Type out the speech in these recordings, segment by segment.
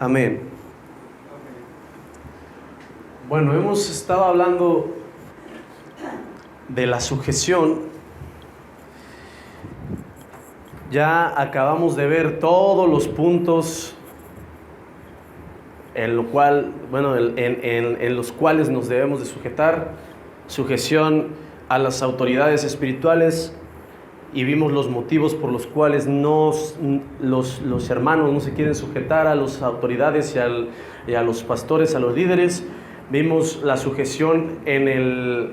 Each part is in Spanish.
Amén. Bueno, hemos estado hablando de la sujeción. Ya acabamos de ver todos los puntos en los cuales nos debemos de sujetar. Sujeción a las autoridades espirituales, y vimos los motivos por los cuales los hermanos no se quieren sujetar a las autoridades y a los pastores, a los líderes. Vimos la sujeción de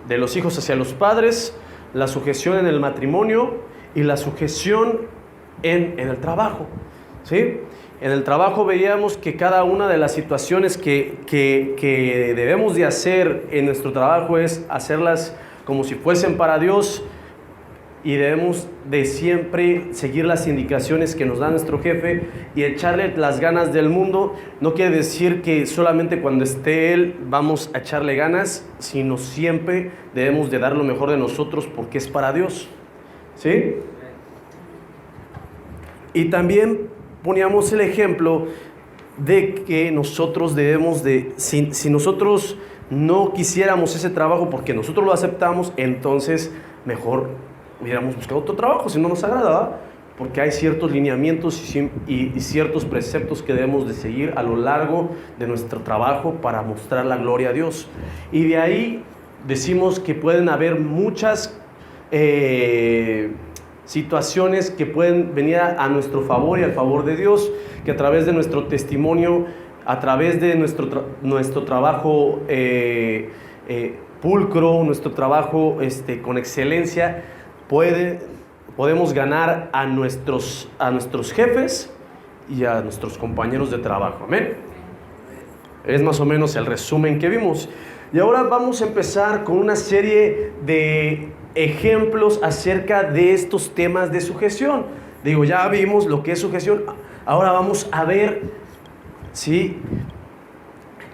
los hijos hacia los padres, la sujeción en el matrimonio y la sujeción en el trabajo, ¿sí? En el trabajo veíamos que cada una de las situaciones que debemos de hacer en nuestro trabajo es hacerlas como si fuesen para Dios, y debemos de siempre seguir las indicaciones que nos da nuestro jefe y echarle las ganas del mundo. No quiere decir que solamente cuando esté Él vamos a echarle ganas, sino siempre debemos de dar lo mejor de nosotros porque es para Dios, ¿sí? Y también poníamos el ejemplo de que nosotros debemos de, si nosotros no quisiéramos ese trabajo porque nosotros lo aceptamos, entonces mejor hubiéramos buscado otro trabajo si no nos agrada, ¿verdad? Porque hay ciertos lineamientos y ciertos preceptos que debemos de seguir a lo largo de nuestro trabajo para mostrar la gloria a Dios. Y de ahí decimos que pueden haber muchas situaciones que pueden venir a nuestro favor y al favor de Dios, que a través de nuestro testimonio, a través de nuestro trabajo pulcro, nuestro trabajo con excelencia, podemos ganar a nuestros jefes y a nuestros compañeros de trabajo. Amén. Es más o menos el resumen que vimos. Y ahora vamos a empezar con una serie de ejemplos acerca de estos temas de sujeción. Digo, ya vimos lo que es sujeción. Ahora vamos a ver, ¿sí?,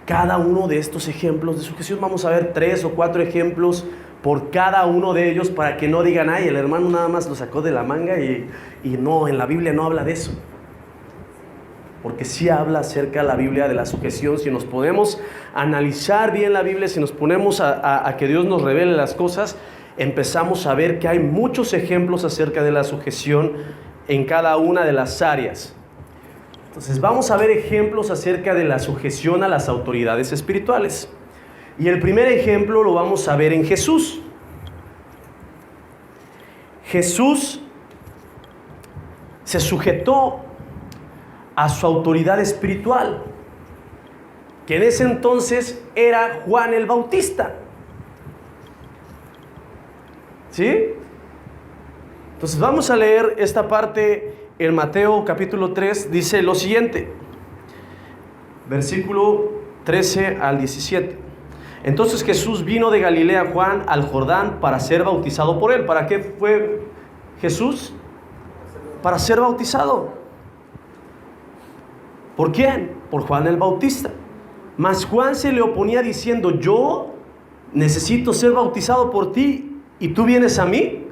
cada uno de estos ejemplos de sujeción. Vamos a ver 3 o 4 ejemplos por cada uno de ellos, para que no digan, ay, el hermano nada más lo sacó de la manga y no, en la Biblia no habla de eso. Porque sí habla acerca de la Biblia de la sujeción. Si nos podemos analizar bien la Biblia, si nos ponemos a que Dios nos revele las cosas, empezamos a ver que hay muchos ejemplos acerca de la sujeción en cada una de las áreas. Entonces vamos a ver ejemplos acerca de la sujeción a las autoridades espirituales. Y el primer ejemplo lo vamos a ver en Jesús. Jesús se sujetó a su autoridad espiritual, que en ese entonces era Juan el Bautista. ¿Sí? Entonces vamos a leer esta parte en Mateo capítulo 3, dice lo siguiente, versículo 13 al 17. Entonces Jesús vino de Galilea a Juan al Jordán para ser bautizado por él. ¿Para qué fue Jesús? Para ser bautizado. ¿Por quién? Por Juan el Bautista. Mas Juan se le oponía diciendo, yo necesito ser bautizado por ti y tú vienes a mí.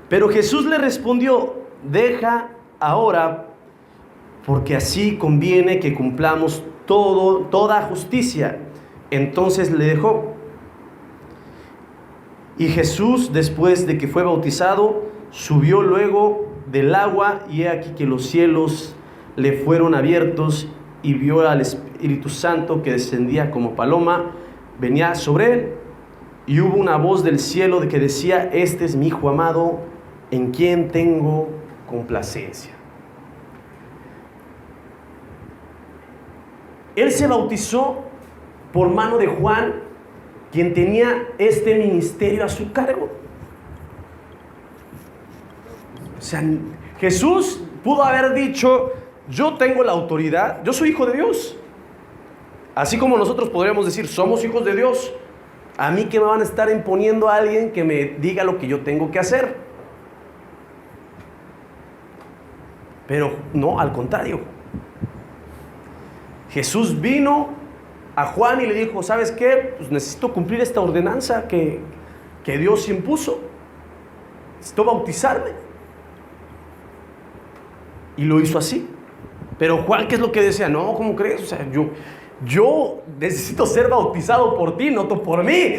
Pero Jesús le respondió, deja ahora, porque así conviene que cumplamos toda justicia. Entonces le dejó. Y Jesús, después de que fue bautizado, subió luego del agua, y he aquí que los cielos le fueron abiertos, y vio al Espíritu Santo que descendía como paloma, venía sobre él. Y hubo una voz del cielo que decía, este es mi Hijo amado, en quien tengo complacencia. Él se bautizó por mano de Juan, quien tenía este ministerio a su cargo. O sea, Jesús pudo haber dicho, yo tengo la autoridad, yo soy hijo de Dios. Así como nosotros podríamos decir, somos hijos de Dios. A mí que me van a estar imponiendo a alguien que me diga lo que yo tengo que hacer. Pero no, al contrario. Jesús vino a Juan y le dijo, ¿sabes qué? Pues necesito cumplir esta ordenanza que Dios impuso. Necesito bautizarme. Y lo hizo así. Pero Juan, ¿qué es lo que decía? No, ¿cómo crees? O sea, yo necesito ser bautizado por ti, no tú por mí.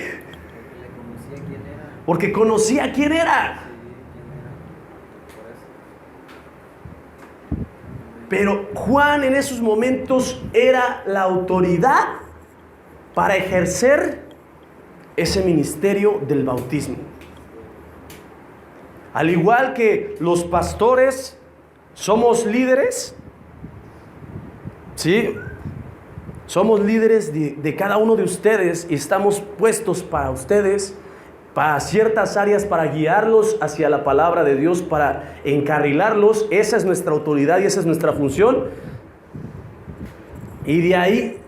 Porque conocía quién era. Pero Juan en esos momentos era la autoridad para ejercer ese ministerio del bautismo. Al igual que los pastores somos líderes, ¿sí? Somos líderes de cada uno de ustedes y estamos puestos para ustedes, para ciertas áreas, para guiarlos hacia la palabra de Dios, para encarrilarlos. Esa es nuestra autoridad y esa es nuestra función. Y de ahí,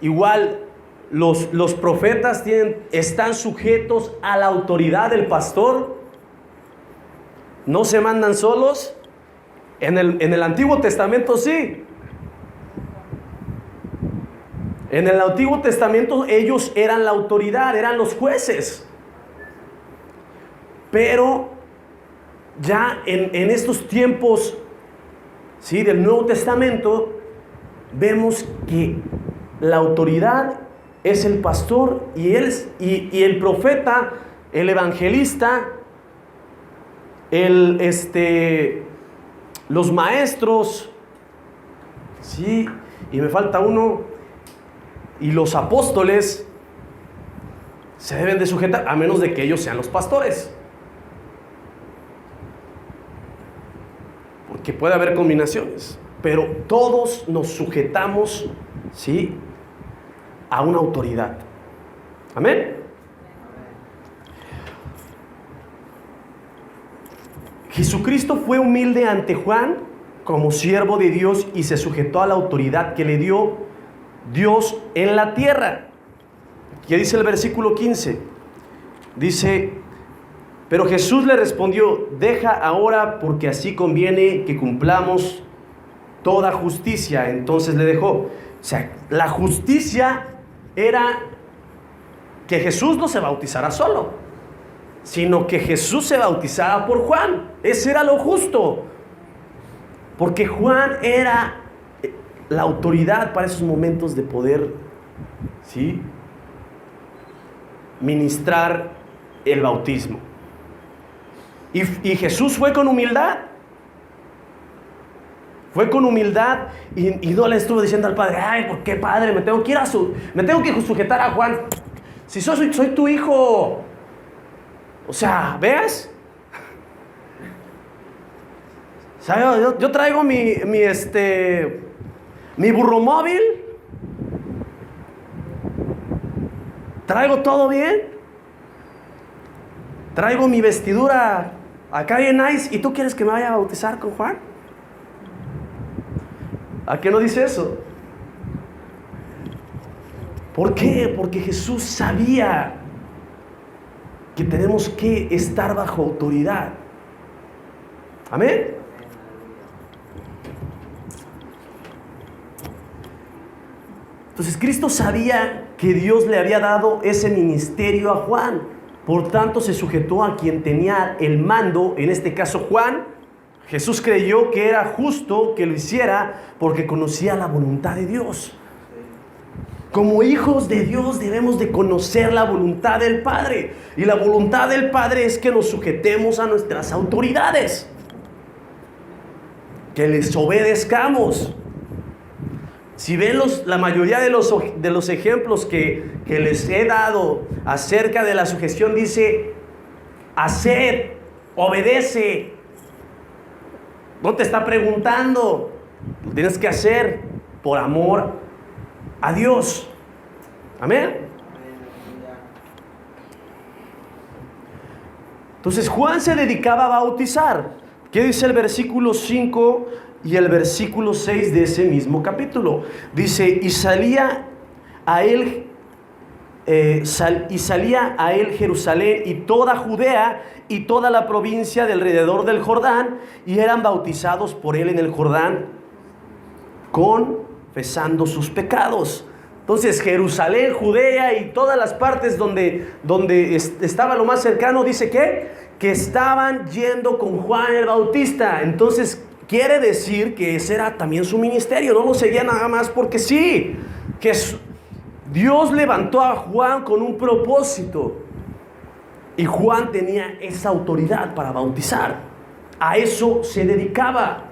igual, los profetas están sujetos a la autoridad del pastor. No se mandan solos. En el Antiguo Testamento sí. En el Antiguo Testamento ellos eran la autoridad, eran los jueces. Pero ya en estos tiempos, ¿sí?, del Nuevo Testamento, vemos que la autoridad es el pastor y el profeta, el evangelista, los maestros, ¿sí?, y me falta uno, y los apóstoles se deben de sujetar, a menos de que ellos sean los pastores. Porque puede haber combinaciones, pero todos nos sujetamos, ¿sí?, a una autoridad. Amén. Jesucristo fue humilde ante Juan como siervo de Dios y se sujetó a la autoridad que le dio Dios en la tierra. ¿Qué dice el versículo 15? Dice: pero Jesús le respondió: deja ahora, porque así conviene que cumplamos toda justicia. Entonces le dejó. O sea, la justicia era que Jesús no se bautizara solo, sino que Jesús se bautizara por Juan. Ese era lo justo, porque Juan era la autoridad para esos momentos de poder, ¿sí?, ministrar el bautismo. Y Jesús fue con humildad. Fue con humildad y no le estuvo diciendo al Padre: ay, ¿por qué, Padre? Me tengo que sujetar a Juan. Si soy tu hijo. O sea, ¿ves? O sea, yo traigo mi burromóvil. Traigo todo bien. Traigo mi vestidura acá bien nice. ¿Y tú quieres que me vaya a bautizar con Juan? ¿A qué no dice eso? ¿Por qué? Porque Jesús sabía que tenemos que estar bajo autoridad. Amén. Entonces Cristo sabía que Dios le había dado ese ministerio a Juan. Por tanto, se sujetó a quien tenía el mando, en este caso Juan. Jesús creyó que era justo que lo hiciera porque conocía la voluntad de Dios. Como hijos de Dios debemos de conocer la voluntad del Padre. Y la voluntad del Padre es que nos sujetemos a nuestras autoridades, que les obedezcamos. Si ven la mayoría de los ejemplos que les he dado acerca de la sujeción, dice: haced, obedece. No te está preguntando, lo tienes que hacer por amor a Dios. Amén. Entonces Juan se dedicaba a bautizar. ¿Qué dice el versículo 5 y el versículo 6 de ese mismo capítulo? Dice: y salía a él Jerusalén y toda Judea y toda la provincia de alrededor del Jordán, y eran bautizados por él en el Jordán, confesando sus pecados. Entonces Jerusalén, Judea y todas las partes donde estaba lo más cercano, dice que estaban yendo con Juan el Bautista. Entonces, quiere decir que ese era también su ministerio. No lo seguía nada más porque sí. Que Dios levantó a Juan con un propósito. Y Juan tenía esa autoridad para bautizar. A eso se dedicaba.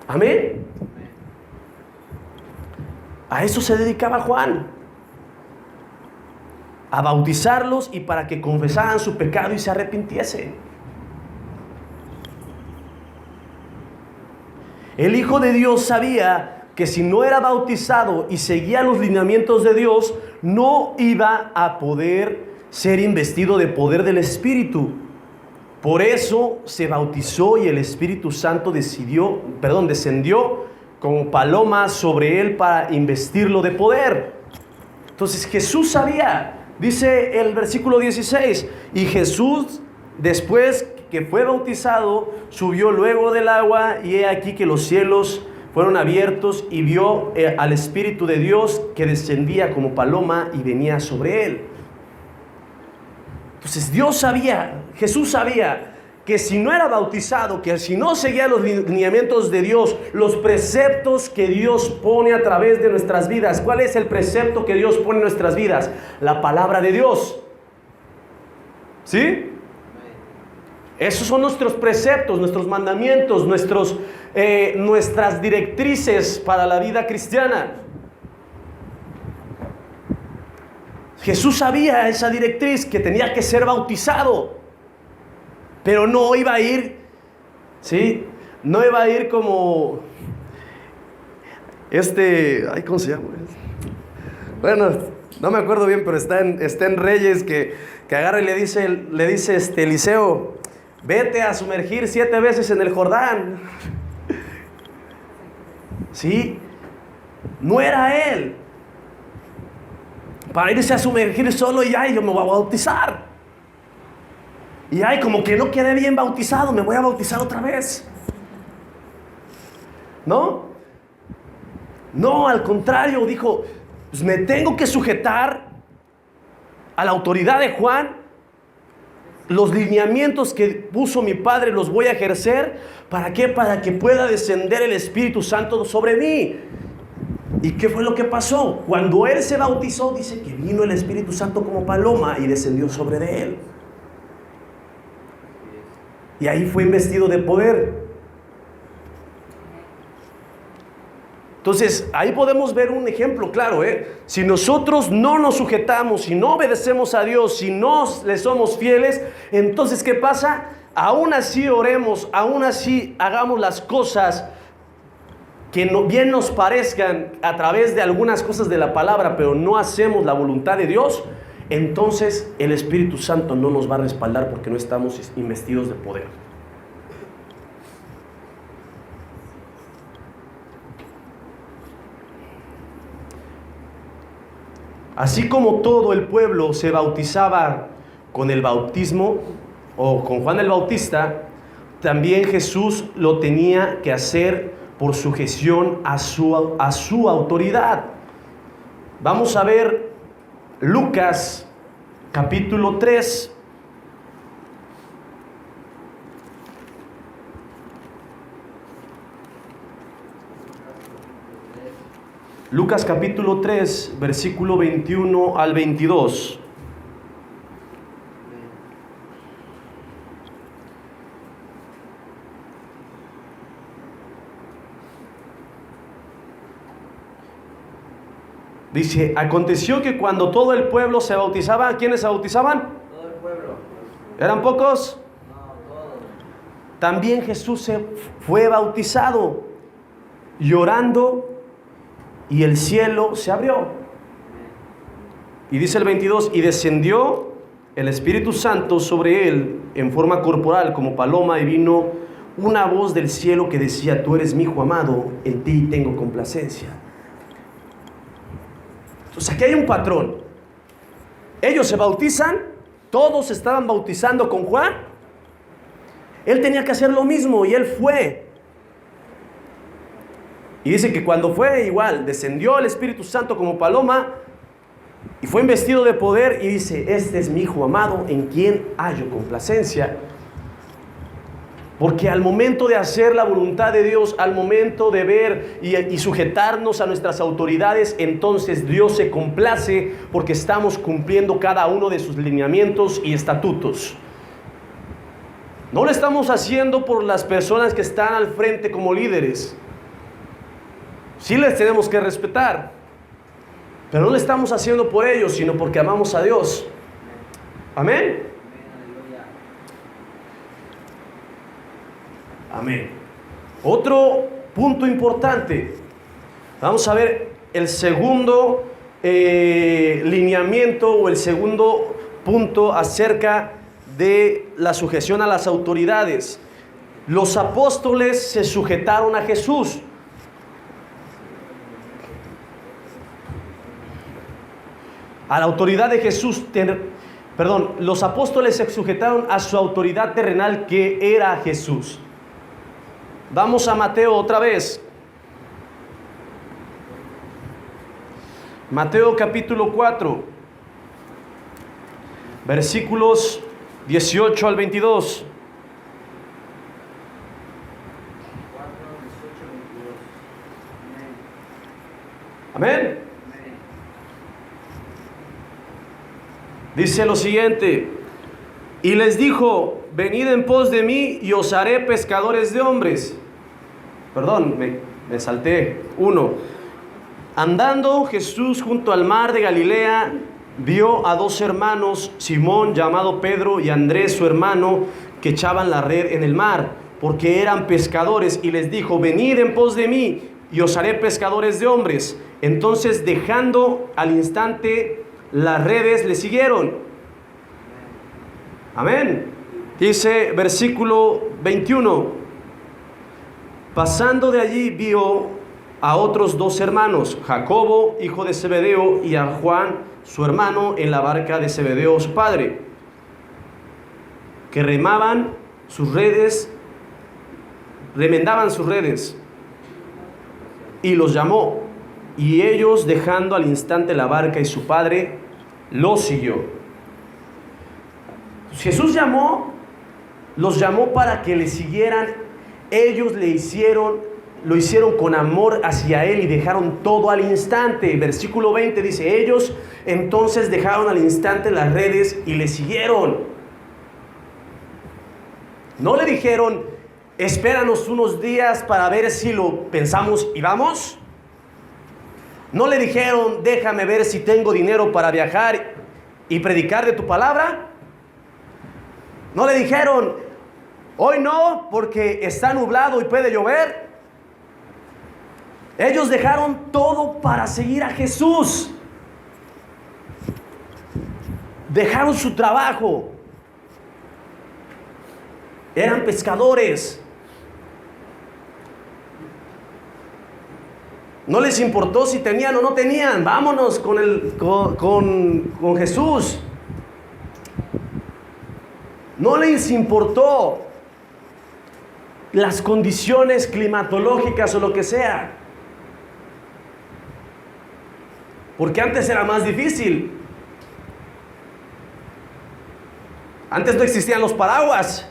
Amén. A eso se dedicaba Juan. A bautizarlos y para que confesaran su pecado y se arrepintiesen. El Hijo de Dios sabía que si no era bautizado y seguía los lineamientos de Dios, no iba a poder ser investido de poder del Espíritu. Por eso se bautizó y el Espíritu Santo descendió como paloma sobre él para investirlo de poder. Entonces Jesús sabía. Dice el versículo 16, y Jesús, después que fue bautizado, subió luego del agua, y he aquí que los cielos fueron abiertos, y vio al Espíritu de Dios que descendía como paloma y venía sobre él. Entonces Jesús sabía que si no era bautizado, que si no seguía los lineamientos de Dios, los preceptos que Dios pone a través de nuestras vidas. ¿Cuál es el precepto que Dios pone en nuestras vidas? La palabra de Dios. ¿Sí? Esos son nuestros preceptos, nuestros mandamientos, nuestras directrices para la vida cristiana. Jesús sabía esa directriz, que tenía que ser bautizado. Pero no iba a ir, ¿sí? No iba a ir como ¿cómo se llama? Bueno, no me acuerdo bien, pero está en Reyes que agarra y le dice Eliseo, vete a sumergir 7 veces en el Jordán. ¿Sí? No era él para irse a sumergir solo y yo me voy a bautizar. Y como que no quedé bien bautizado, me voy a bautizar otra vez. No, al contrario, dijo, pues me tengo que sujetar a la autoridad de Juan. Los lineamientos que puso mi Padre los voy a ejercer. ¿Para qué? Para que pueda descender el Espíritu Santo sobre mí. ¿Y qué fue lo que pasó? Cuando él se bautizó, dice que vino el Espíritu Santo como paloma y descendió sobre él. Y ahí fue investido de poder. Entonces, ahí podemos ver un ejemplo claro, Si nosotros no nos sujetamos, si no obedecemos a Dios, si no le somos fieles, entonces, ¿qué pasa? Aún así oremos, aún así hagamos las cosas que bien nos parezcan a través de algunas cosas de la palabra, pero no hacemos la voluntad de Dios, entonces el Espíritu Santo no nos va a respaldar porque no estamos investidos de poder. Así como todo el pueblo se bautizaba con el bautismo o con Juan el Bautista, también Jesús lo tenía que hacer por sujeción a su autoridad. Vamos a ver Lucas capítulo 3. Lucas capítulo 3, versículo 21 al 22. Dice, aconteció que cuando todo el pueblo se bautizaba, ¿quiénes se bautizaban? Todo el pueblo. ¿Eran pocos? No, todos. También Jesús se fue bautizado, llorando, y el cielo se abrió. Y dice el 22, y descendió el Espíritu Santo sobre él en forma corporal como paloma, y vino una voz del cielo que decía, tú eres mi hijo amado, en ti tengo complacencia. Entonces aquí hay un patrón. Ellos se bautizan, todos estaban bautizando con Juan. Él tenía que hacer lo mismo y él fue. Y dice que cuando fue igual, descendió el Espíritu Santo como paloma y fue investido de poder y dice, este es mi hijo amado en quien hallo complacencia. Porque al momento de hacer la voluntad de Dios, al momento de ver y sujetarnos a nuestras autoridades, entonces Dios se complace porque estamos cumpliendo cada uno de sus lineamientos y estatutos. No lo estamos haciendo por las personas que están al frente como líderes. Sí les tenemos que respetar, pero no lo estamos haciendo por ellos, sino porque amamos a Dios. Amén. Amén. Otro punto importante. Vamos a ver el segundo lineamiento o el segundo punto acerca de la sujeción a las autoridades. Los apóstoles se sujetaron a Jesús. A la autoridad de Jesús, los apóstoles se sujetaron a su autoridad terrenal, que era Jesús. Vamos a Mateo otra vez. Mateo capítulo 4, versículos 18 al 22. Amén. Dice lo siguiente: y les dijo: venid en pos de mí y os haré pescadores de hombres. Perdón, me salté uno. Andando Jesús junto al mar de Galilea, vio a dos hermanos, Simón llamado Pedro y Andrés su hermano, que echaban la red en el mar, porque eran pescadores, y les dijo: venid en pos de mí y os haré pescadores de hombres. Entonces, dejando al instante las redes, le siguieron. Amén. Dice versículo 21: pasando de allí vio a otros dos hermanos, Jacobo, hijo de Zebedeo, y a Juan, su hermano, en la barca de Zebedeo, su padre, que remendaban sus redes, y los llamó. Y ellos, dejando al instante la barca y su padre, los siguió. Jesús los llamó para que le siguieran. Ellos lo hicieron con amor hacia Él y dejaron todo al instante. Versículo 20 dice: ellos entonces dejaron al instante las redes y le siguieron. No le dijeron: espéranos unos días para ver si lo pensamos y vamos. No le dijeron: déjame ver si tengo dinero para viajar y predicar de tu palabra. No le dijeron: hoy no, porque está nublado y puede llover. Ellos dejaron todo para seguir a Jesús. Dejaron su trabajo. Eran pescadores. No les importó si tenían o no tenían. Vámonos con Jesús. No les importó las condiciones climatológicas o lo que sea. Porque antes era más difícil. Antes no existían los paraguas.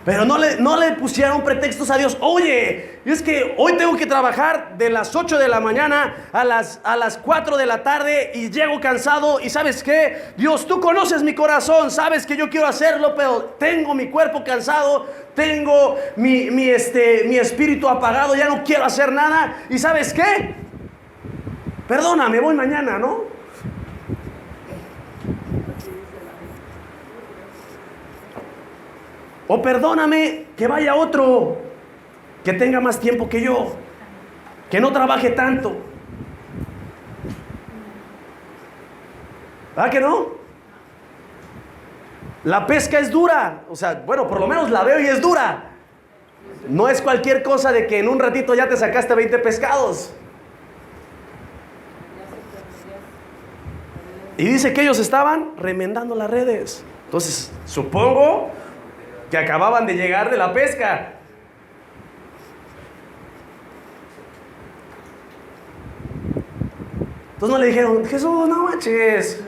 Pero no le pusieron pretextos a Dios. Oye, es que hoy tengo que trabajar de las 8 de la mañana a las 4 de la tarde y llego cansado. Y ¿sabes qué? Dios, tú conoces mi corazón, sabes que yo quiero hacerlo, pero tengo mi cuerpo cansado, tengo mi espíritu apagado, ya no quiero hacer nada. ¿Y sabes qué? Perdona, me voy mañana, ¿no? O perdóname, que vaya otro que tenga más tiempo que yo, que no trabaje tanto. ¿Verdad que no? La pesca es dura. O sea, bueno, por lo menos la veo y es dura. No es cualquier cosa de que en un ratito ya te sacaste 20 pescados. Y dice que ellos estaban remendando las redes. Entonces, supongo que acababan de llegar de la pesca. Entonces no le dijeron: Jesús, no manches,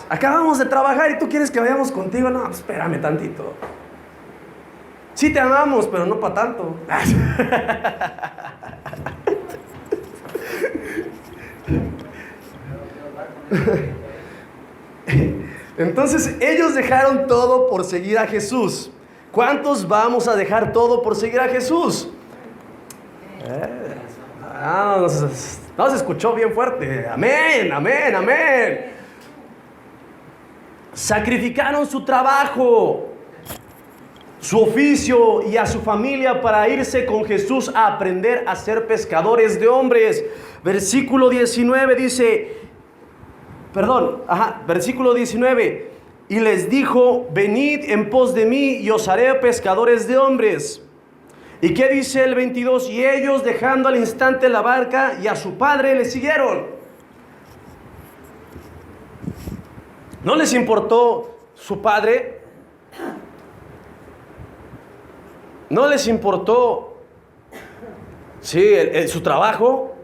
Acabamos de trabajar y tú quieres que vayamos contigo. No, espérame tantito. Sí te amamos, pero no para tanto. Entonces ellos dejaron todo por seguir a Jesús. ¿Cuántos vamos a dejar todo por seguir a Jesús? No se escuchó bien fuerte. Amén, amén, amén. Sacrificaron su trabajo, su oficio y a su familia para irse con Jesús a aprender a ser pescadores de hombres. Versículo 19 dice, versículo 19, y les dijo, venid en pos de mí y os haré pescadores de hombres. ¿Y qué dice el 22? Y ellos, dejando al instante la barca y a su padre, le siguieron. ¿No les importó su padre? ¿No les importó su trabajo?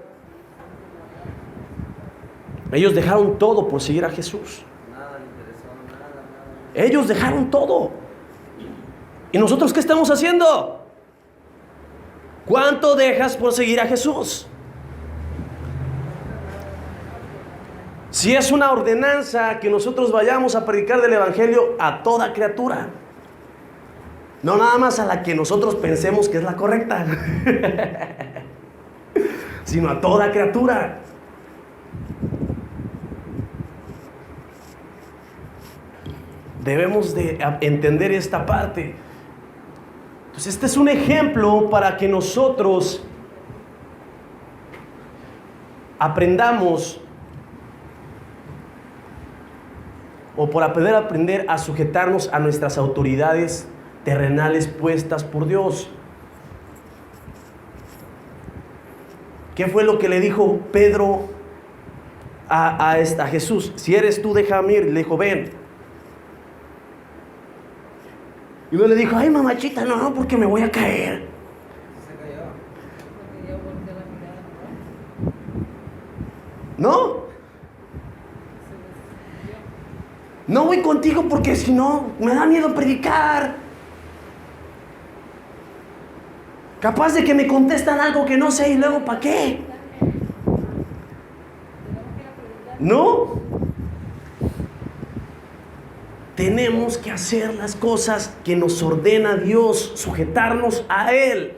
Ellos dejaron todo por seguir a Jesús. Ellos dejaron todo. ¿Y nosotros qué estamos haciendo? ¿Cuánto dejas por seguir a Jesús? Si es una ordenanza que nosotros vayamos a predicar del Evangelio a toda criatura, no nada más a la que nosotros pensemos que es la correcta, sino a toda criatura. Debemos de entender esta parte. Entonces este es un ejemplo para que nosotros aprendamos o por poder aprender a sujetarnos a nuestras autoridades terrenales puestas por Dios. ¿Qué fue lo que le dijo Pedro a Jesús? Si eres tú, déjame ir. Le dijo, ven. Y uno le dijo, ay mamachita, no, porque me voy a caer. ¿No? No voy contigo porque si no, me da miedo predicar. Capaz de que me contestan algo que no sé y luego ¿para qué? ¿No? Tenemos que hacer las cosas que nos ordena Dios, sujetarnos a Él.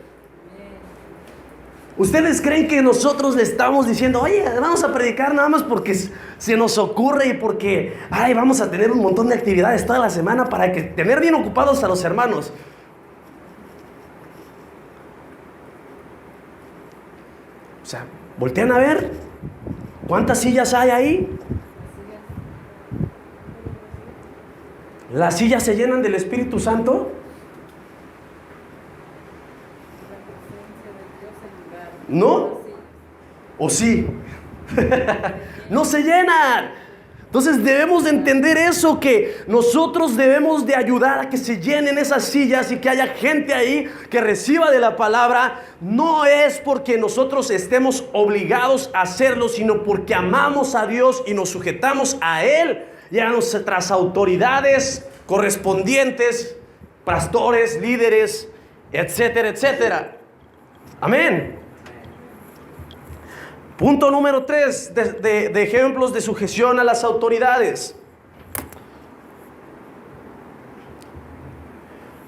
¿Ustedes creen que nosotros le estamos diciendo, oye, vamos a predicar nada más porque se nos ocurre y porque vamos a tener un montón de actividades toda la semana para tener bien ocupados a los hermanos? O sea, voltean a ver cuántas sillas hay ahí. ¿Las sillas se llenan del Espíritu Santo? ¿No? ¿O sí? No se llenan. Entonces debemos de entender eso, que nosotros debemos de ayudar a que se llenen esas sillas y que haya gente ahí que reciba de la palabra. No es porque nosotros estemos obligados a hacerlo, sino porque amamos a Dios y nos sujetamos a Él y a nuestras autoridades correspondientes, pastores, líderes, etcétera, etcétera. Amén. Punto número 3 de ejemplos de sujeción a las autoridades.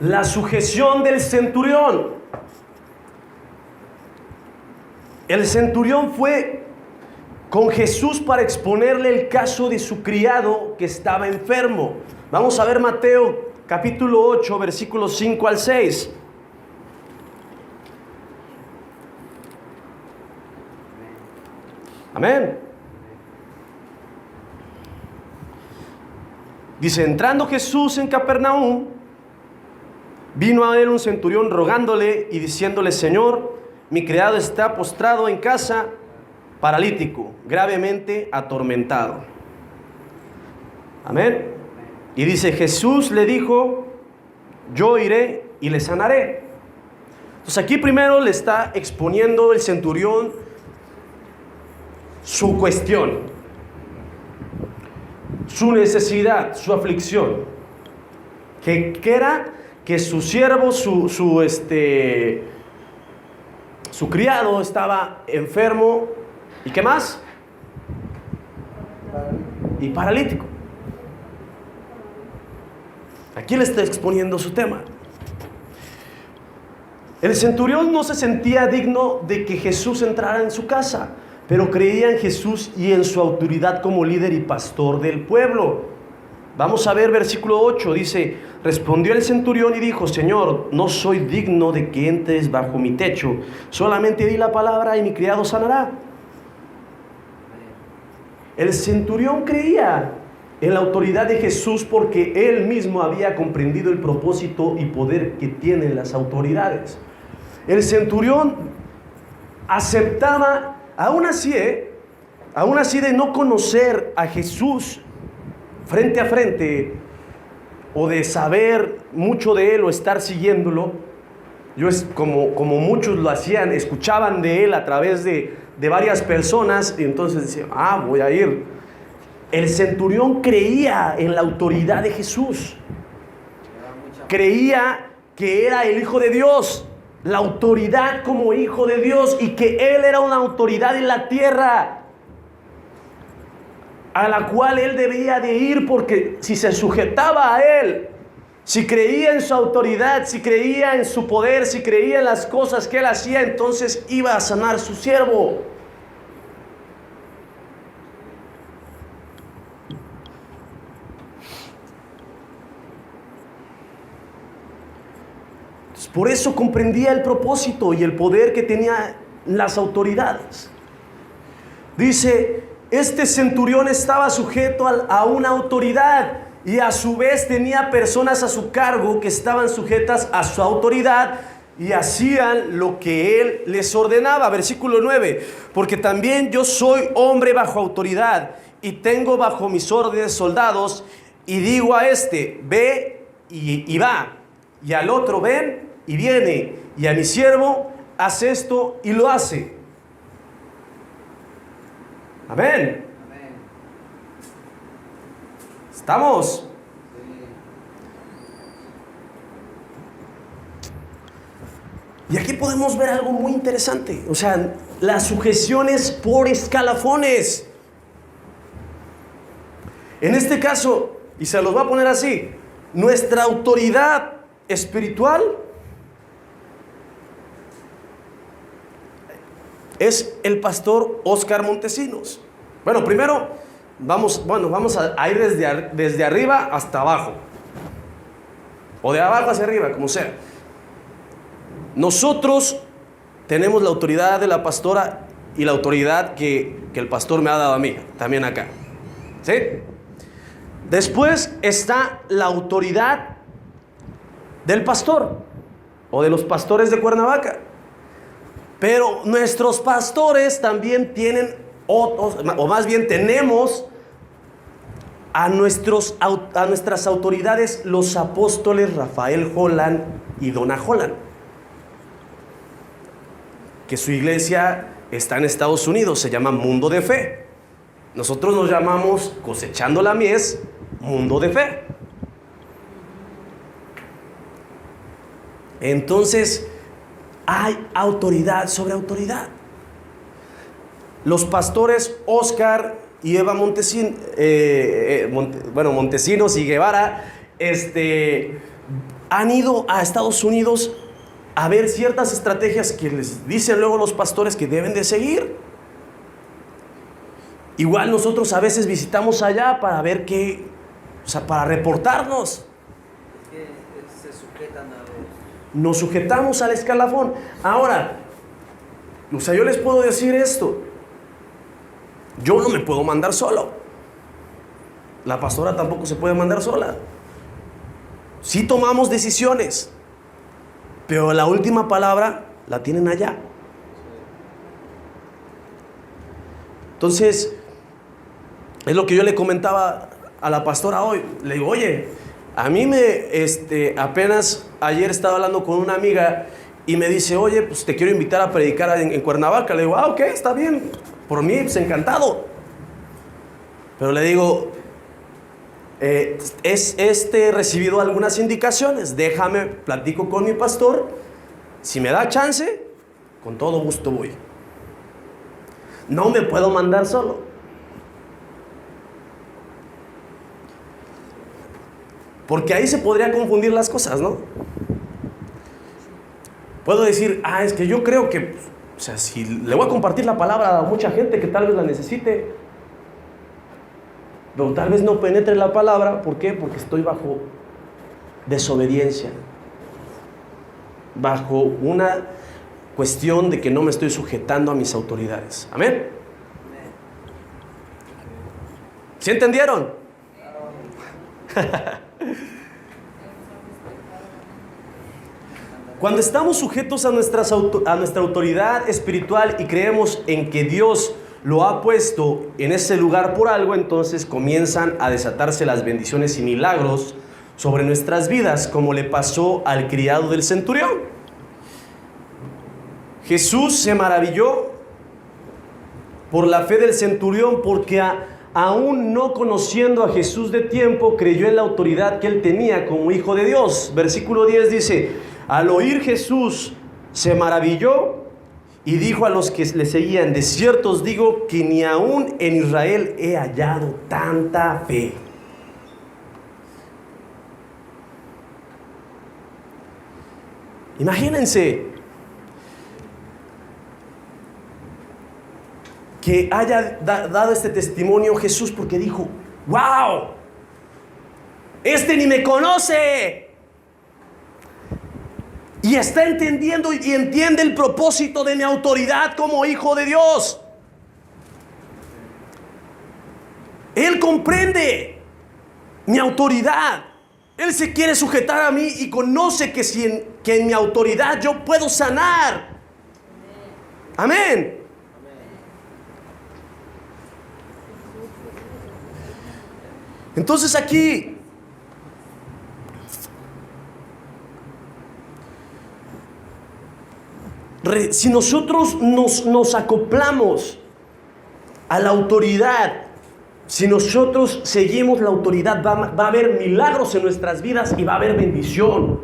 La sujeción del centurión. El centurión fue con Jesús para exponerle el caso de su criado que estaba enfermo. Vamos a ver Mateo capítulo 8, versículos 5 al 6. Amén. Dice, entrando Jesús en Capernaum, vino a él un centurión rogándole y diciéndole, Señor, mi criado está postrado en casa, paralítico, gravemente atormentado. Amén. Y dice, Jesús le dijo, yo iré y le sanaré. Entonces aquí primero le está exponiendo el centurión su cuestión. su necesidad, su aflicción. Que era que su siervo, su criado estaba enfermo. ¿Y qué más? Y paralítico. Aquí le está exponiendo su tema. El centurión no se sentía digno de que Jesús entrara en su casa, pero creía en Jesús y en su autoridad como líder y pastor del pueblo. Vamos a ver versículo 8, dice: respondió el centurión y dijo: Señor, no soy digno de que entres bajo mi techo, solamente di la palabra y mi criado sanará. El centurión creía en la autoridad de Jesús porque él mismo había comprendido el propósito y poder que tienen las autoridades. El centurión aceptaba, aún así de no conocer a Jesús frente a frente, o de saber mucho de él o estar siguiéndolo, como muchos lo hacían, escuchaban de él a través de varias personas, y entonces decían: voy a ir. El centurión creía en la autoridad de Jesús, creía que era el Hijo de Dios, la autoridad como Hijo de Dios, y que él era una autoridad en la tierra a la cual él debía de ir, porque si se sujetaba a él, si creía en su autoridad, si creía en su poder, si creía en las cosas que él hacía, entonces iba a sanar su siervo. Por eso comprendía el propósito y el poder que tenían las autoridades. Dice: este centurión estaba sujeto a una autoridad y a su vez tenía personas a su cargo que estaban sujetas a su autoridad y hacían lo que él les ordenaba. Versículo 9: porque también yo soy hombre bajo autoridad y tengo bajo mis órdenes soldados, y digo a este: ve y va, y al otro: ven y viene, y a mi siervo: haz esto, y lo hace. Amén. ¿Estamos? Y aquí podemos ver algo muy interesante. O sea, las sujeciones por escalafones. En este caso, y se los voy a poner así, nuestra autoridad espiritual es el pastor Óscar Montesinos. Bueno, primero vamos a ir desde arriba hasta abajo, o de abajo hacia arriba, como sea. Nosotros tenemos la autoridad de la pastora y la autoridad que el pastor me ha dado a mí, también acá, ¿sí? Después está la autoridad del pastor o de los pastores de Cuernavaca. Pero nuestros pastores también tienen otros, o más bien tenemos a nuestras autoridades, los apóstoles Rafael Holland y Donna Holland, que su iglesia está en Estados Unidos, se llama Mundo de Fe. Nosotros nos llamamos Cosechando la Mies, Mundo de Fe. Entonces, hay autoridad sobre autoridad. Los pastores Óscar y Eva Montesinos y Guevara han ido a Estados Unidos a ver ciertas estrategias que les dicen luego los pastores que deben de seguir. Igual nosotros a veces visitamos allá para ver qué, o sea, para reportarnos. Se sujetan a los... Nos sujetamos al escalafón. Ahora, o sea, yo les puedo decir esto: yo no me puedo mandar solo. La pastora tampoco se puede mandar sola. Sí tomamos decisiones, pero la última palabra la tienen allá. Entonces, es lo que yo le comentaba a la pastora hoy. Le digo: oye, a mí apenas ayer estaba hablando con una amiga y me dice: oye, pues te quiero invitar a predicar en Cuernavaca. Le digo: ok, está bien, por mí, pues encantado. Pero le digo: recibido algunas indicaciones. Déjame, platico con mi pastor. Si me da chance, con todo gusto voy. No me puedo mandar solo. Porque ahí se podría confundir las cosas, ¿no? Puedo decir, es que yo creo que, o sea, si le voy a compartir la palabra a mucha gente que tal vez la necesite, pero tal vez no penetre la palabra. ¿Por qué? Porque estoy bajo desobediencia, bajo una cuestión de que no me estoy sujetando a mis autoridades. Amén. ¿Sí entendieron? Cuando estamos sujetos a nuestra autoridad espiritual y creemos en que Dios lo ha puesto en ese lugar por algo, entonces comienzan a desatarse las bendiciones y milagros sobre nuestras vidas, como le pasó al criado del centurión. Jesús se maravilló por la fe del centurión, porque aún no conociendo a Jesús de tiempo, creyó en la autoridad que él tenía como hijo de Dios. Versículo 10 dice: al oír Jesús se maravilló y dijo a los que le seguían: de cierto os digo que ni aún en Israel he hallado tanta fe. Imagínense que haya dado este testimonio Jesús, porque dijo: ¡wow! Este ni me conoce. Y está entendiendo y entiende el propósito de mi autoridad como hijo de Dios. Él comprende mi autoridad. Él se quiere sujetar a mí y conoce que en mi autoridad yo puedo sanar. Amén. Entonces aquí si nosotros nos acoplamos a la autoridad, si nosotros seguimos la autoridad, va a haber milagros en nuestras vidas y va a haber bendición.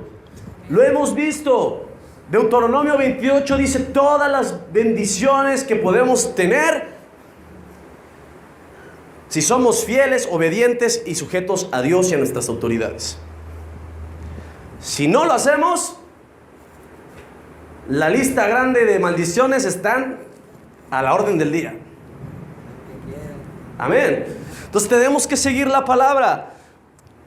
Lo hemos visto. Deuteronomio 28 dice todas las bendiciones que podemos tener si somos fieles, obedientes y sujetos a Dios y a nuestras autoridades. Si no lo hacemos, la lista grande de maldiciones están a la orden del día. Amén. Entonces tenemos que seguir la palabra.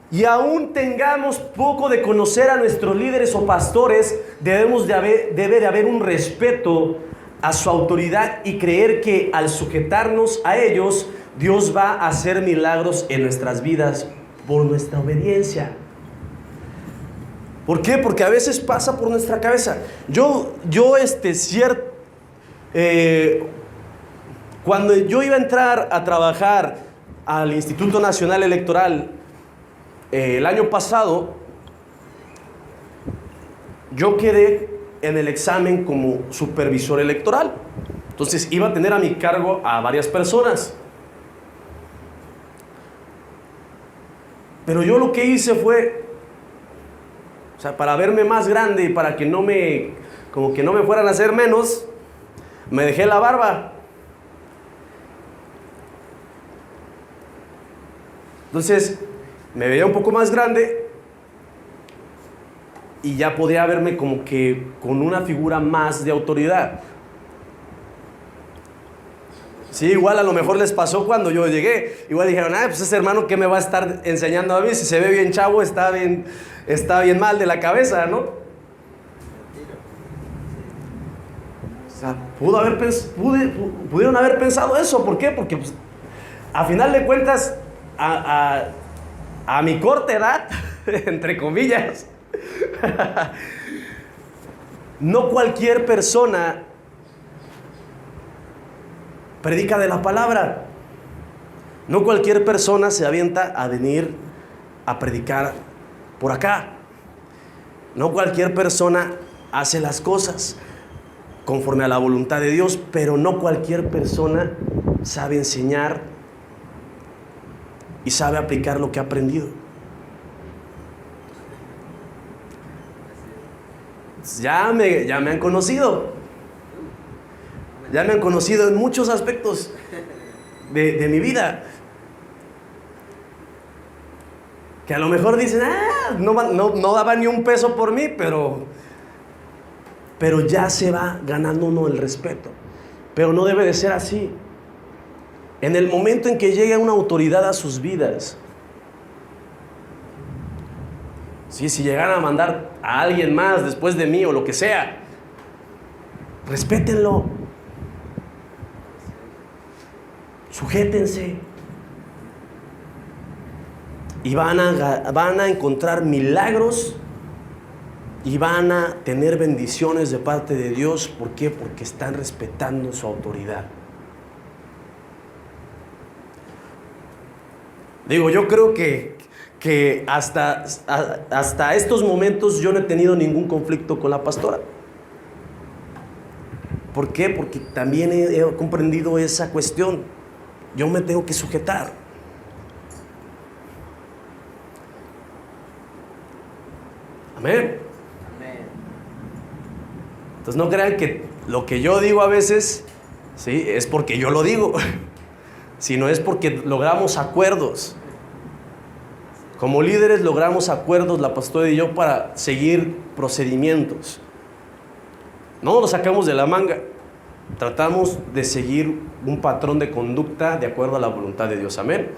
Y aún tengamos poco de conocer a nuestros líderes o pastores, debe de haber un respeto a su autoridad y creer que al sujetarnos a ellos, Dios va a hacer milagros en nuestras vidas por nuestra obediencia. ¿Por qué? Porque a veces pasa por nuestra cabeza. Cuando yo iba a entrar a trabajar al Instituto Nacional Electoral el año pasado, yo quedé en el examen como supervisor electoral. Entonces iba a tener a mi cargo a varias personas. Pero yo lo que hice fue, para verme más grande y para que no me fueran a hacer menos, me dejé la barba. Entonces me veía un poco más grande y ya podía verme como que con una figura más de autoridad. Sí, igual a lo mejor les pasó cuando yo llegué. Igual dijeron: pues ese hermano, ¿qué me va a estar enseñando a mí? Si se ve bien chavo, está bien mal de la cabeza, ¿no? O sea, pudieron haber pensado eso. ¿Por qué? Porque pues, a final de cuentas, a mi corta edad, entre comillas, no cualquier persona predica de la palabra. No cualquier persona se avienta a venir a predicar por acá. No cualquier persona hace las cosas conforme a la voluntad de Dios, pero no cualquier persona sabe enseñar y sabe aplicar lo que ha aprendido. Ya me han conocido. Ya me han conocido en muchos aspectos de mi vida. Que a lo mejor dicen, no daba ni un peso por mí, pero ya se va ganando uno el respeto. Pero no debe de ser así. En el momento en que llegue una autoridad a sus vidas, ¿sí? Si llegan a mandar a alguien más después de mí o lo que sea, respétenlo. Sujétense. Y van a encontrar milagros y van a tener bendiciones de parte de Dios. ¿Por qué? Porque están respetando su autoridad. Digo, yo creo que hasta estos momentos yo no he tenido ningún conflicto con la pastora. ¿Por qué? Porque también he comprendido esa cuestión. Yo me tengo que sujetar. Amén. Entonces no crean que lo que yo digo a veces, ¿sí?, es porque yo lo digo, sino es porque logramos acuerdos. Como líderes logramos acuerdos, la pastora y yo, para seguir procedimientos. No lo sacamos de la manga. Tratamos de seguir un patrón de conducta de acuerdo a la voluntad de Dios. Amén.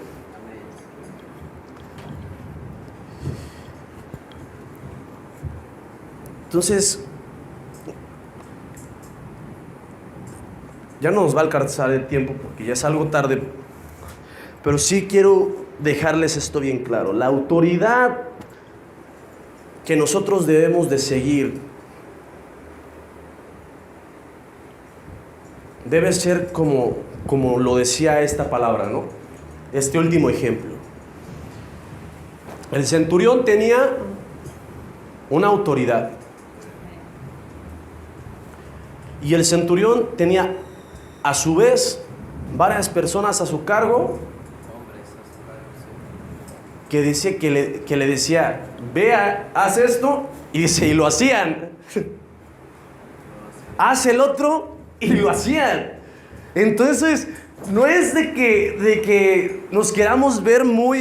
Entonces, ya no nos va a alcanzar el tiempo porque ya es algo tarde, pero sí quiero dejarles esto bien claro. La autoridad que nosotros debemos de seguir debe ser como lo decía esta palabra, ¿no? Este último ejemplo. El centurión tenía una autoridad. Y el centurión tenía a su vez varias personas a su cargo que decía que le decía, vea, haz esto, y dice, y lo hacían. Haz el otro, y lo hacían. Entonces, no es de que nos queramos ver muy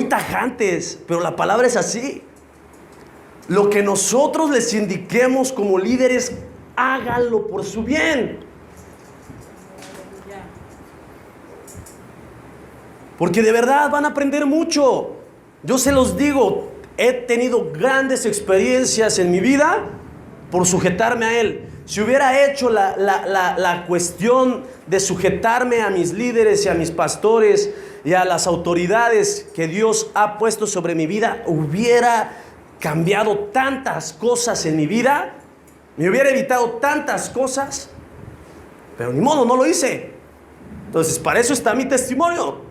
tajantes, pero la palabra es así. Lo que nosotros les indiquemos como líderes, háganlo por su bien. Porque de verdad van a aprender mucho. Yo se los digo, he tenido grandes experiencias en mi vida por sujetarme a Él. Si hubiera hecho la cuestión de sujetarme a mis líderes y a mis pastores y a las autoridades que Dios ha puesto sobre mi vida, hubiera cambiado tantas cosas en mi vida, me hubiera evitado tantas cosas, pero ni modo, no lo hice. Entonces, para eso está mi testimonio.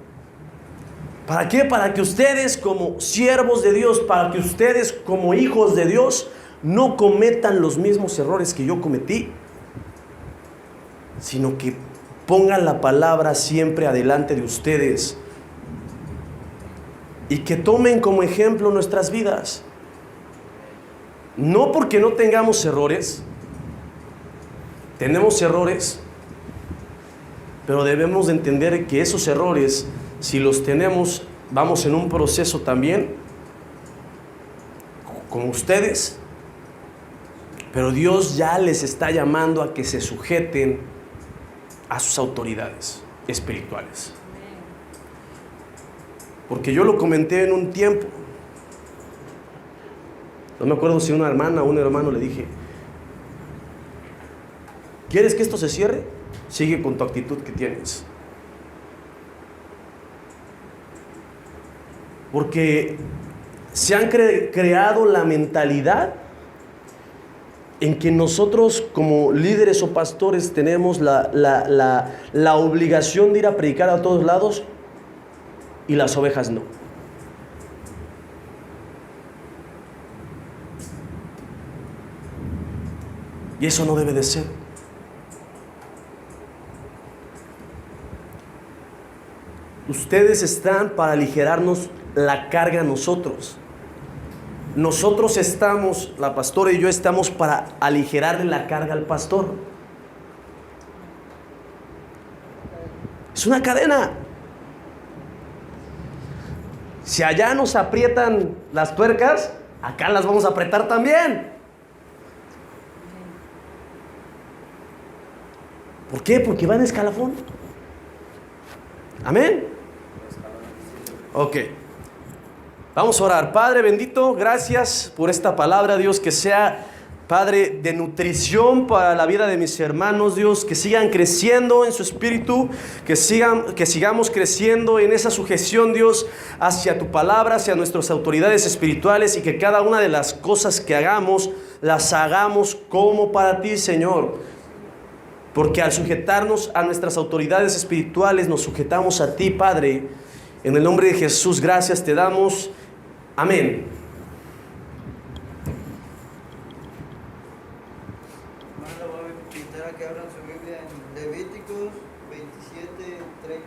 ¿Para qué? Para que ustedes como siervos de Dios, para que ustedes como hijos de Dios no cometan los mismos errores que yo cometí, sino que pongan la palabra siempre adelante de ustedes y que tomen como ejemplo nuestras vidas. No porque no tengamos errores, tenemos errores, pero debemos de entender que esos errores, si los tenemos, vamos en un proceso también, como ustedes, pero Dios ya les está llamando a que se sujeten a sus autoridades espirituales. Porque yo lo comenté en un tiempo. No me acuerdo si una hermana o un hermano le dije, ¿quieres que esto se cierre? Sigue con tu actitud que tienes. Porque se han creado la mentalidad en que nosotros como líderes o pastores tenemos la obligación de ir a predicar a todos lados y las ovejas no. Y eso no debe de ser. Ustedes están para aligerarnos la carga a nosotros. Nosotros estamos, la pastora y yo estamos para aligerarle la carga al pastor. Es una cadena. Si allá nos aprietan las tuercas, acá las vamos a apretar también. ¿Por qué? Porque va en escalafón. Amén. Ok. Vamos a orar. Padre bendito, gracias por esta palabra, Dios, que sea, Padre, de nutrición para la vida de mis hermanos, Dios, que sigan creciendo en su espíritu, que sigamos creciendo en esa sujeción, Dios, hacia tu palabra, hacia nuestras autoridades espirituales, y que cada una de las cosas que hagamos, las hagamos como para ti, Señor. Porque al sujetarnos a nuestras autoridades espirituales, nos sujetamos a ti, Padre. En el nombre de Jesús, gracias te damos. Amén. Hermano, voy a invitar a que abran su Biblia en Levíticos 27:30.